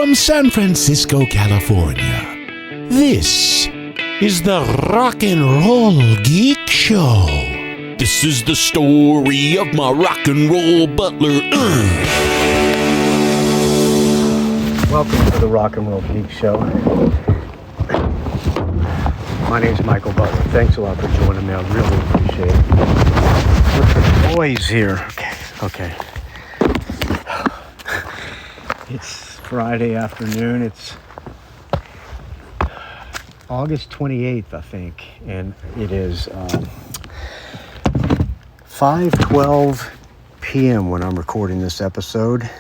from San Francisco, California. This is the Rock and Roll Geek Show. This is the story of my rock and roll butler. Welcome to the Rock and Roll Geek Show. My name's Michael Butler. Thanks a lot for joining me. I really appreciate it. Look for the boys here. Okay. It's Friday afternoon. It's August 28th, I think, and it is 5:12 p.m. when I'm recording this episode,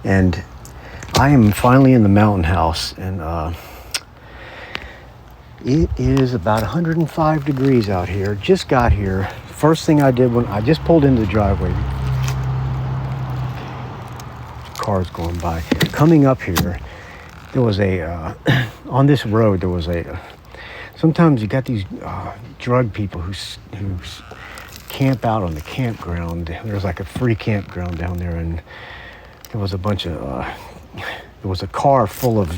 and I am finally in the mountain house, and it is about 105 degrees out here. Just got here. First thing I did when I just pulled into the driveway, cars going by. Coming up here, there was a, on this road, there was a, sometimes you got these drug people who camp out on the campground. There's like a free campground down there, and there was a bunch of, there was a car full of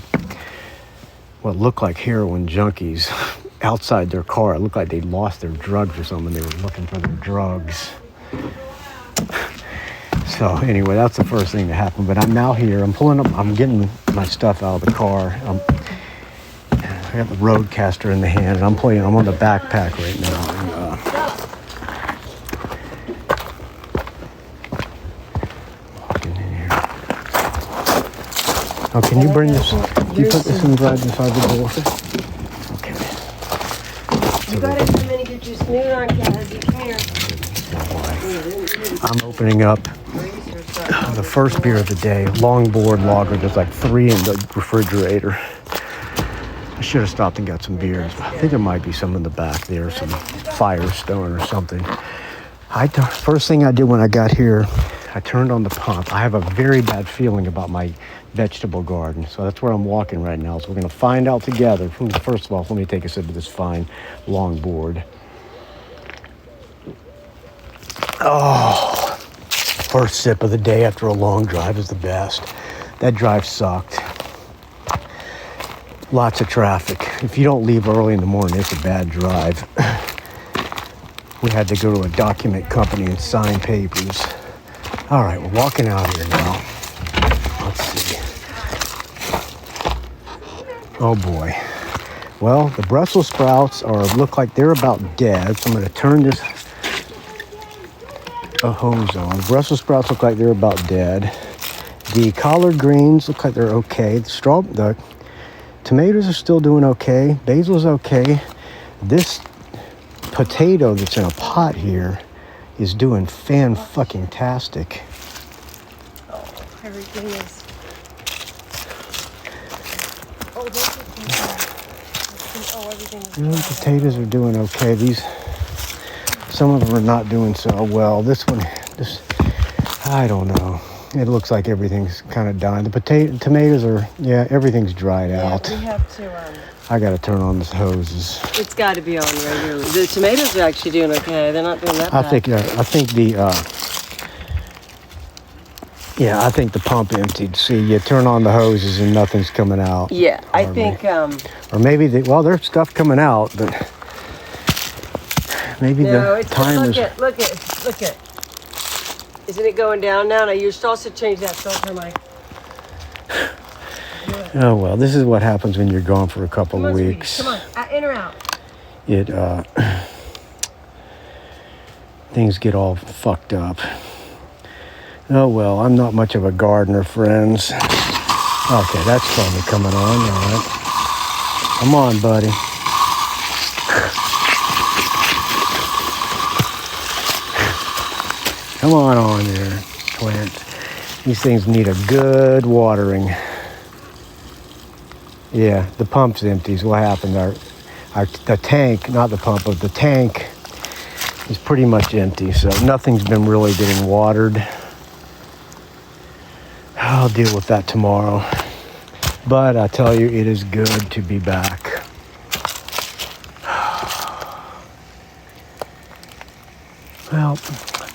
what looked like heroin junkies outside their car. It looked like they'd lost their drugs or something. They were looking for their drugs. So anyway, that's the first thing that happened. But I'm now here. I'm pulling up. I'm getting my stuff out of the car. I got the Roadcaster in the hand, and I'm on the backpack right now. And, walking in here. Oh, can you bring this? Can you put this inside the door? Okay. You gotta come in and get your snoot on, Kaz. You can't. I'm opening up the first beer of the day, longboard lager. There's like 3 in the refrigerator. I should have stopped and got some beers. I think there might be some in the back there, some Firestone or something. First thing I did when I got here, I turned on the pump. I have a very bad feeling about my vegetable garden, so that's where I'm walking right now. So we're going to find out together. First of all, let me take a sip of this fine longboard. Oh, first sip of the day after a long drive is the best. That drive sucked. Lots of traffic. If you don't leave early in the morning, it's a bad drive. We had to go to a document company and sign papers. All right, we're walking out here now. Let's see. Oh boy. Well, the Brussels sprouts look like they're about dead, so I'm going to turn this hose on. Brussels sprouts look like they're about dead. The collard greens look like they're okay. The tomatoes are still doing okay. Basil's okay. This potato that's in a pot here is doing fan-fucking-tastic. Oh, everything is. Everything is. The potatoes are doing okay. Some of them are not doing so well. This I don't know. It looks like everything's kind of dying. The tomatoes are, everything's dried out. We have to, I got to turn on the hoses. It's got to be on regularly. The tomatoes are actually doing okay. They're not doing that bad. I think the pump emptied. See, you turn on the hoses and nothing's coming out. Yeah, I think, or maybe, there's stuff coming out, but maybe the timer's... Look at. Isn't it going down now? Now, you're supposed to change that filter, Mike. Oh, well, this is what happens when you're gone for a couple of weeks. Come on, in or out? Things get all fucked up. Oh, well, I'm not much of a gardener, friends. Okay, that's finally coming on, all right. Come on, buddy. Come on there, plant. These things need a good watering. Yeah, the pump's empty. So what happened? The tank, not the pump, but the tank is pretty much empty. So nothing's been really getting watered. I'll deal with that tomorrow. But I tell you, it is good to be back. Well,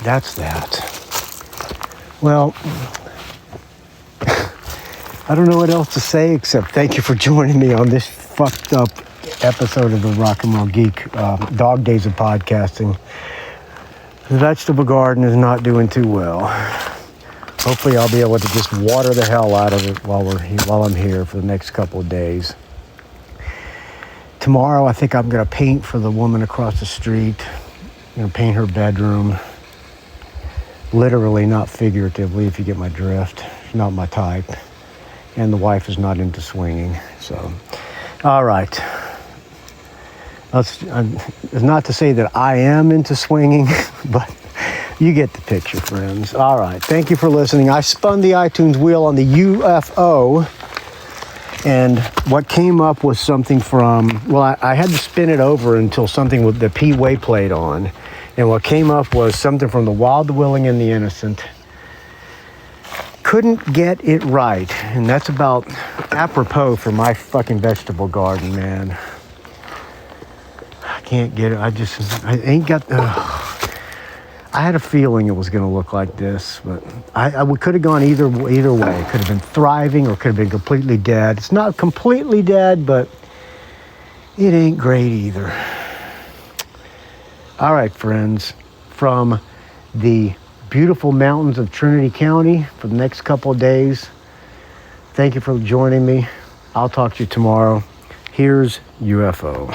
that's that. Well, I don't know what else to say except thank you for joining me on this fucked up episode of the Rock and Roll Geek Dog Days of Podcasting. The vegetable garden is not doing too well. Hopefully I'll be able to just water the hell out of it while I'm here for the next couple of days. Tomorrow I think I'm going to paint for the woman across the street. I'm going to paint her bedroom. Literally, not figuratively, if you get my drift. She's not my type. And the wife is not into swinging. So, all right. It's not to say that I am into swinging, but you get the picture, friends. All right. Thank you for listening. I spun the iTunes wheel on the UFO, and what came up was something from, well, I had to spin it over until something with the P-Way played on. And what came up was something from The Wild, the Willing, and the Innocent. Couldn't get it right. And that's about apropos for my fucking vegetable garden, man. I can't get it. I ain't got... I had a feeling it was going to look like this, but I could have gone either way. It could have been thriving or could have been completely dead. It's not completely dead, but it ain't great either. All right, friends, from the beautiful mountains of Trinity County for the next couple of days, thank you for joining me. I'll talk to you tomorrow. Here's UFO.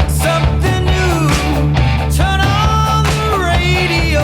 Something new. Turn on the radio.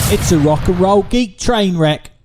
It's a rock and roll geek train wreck.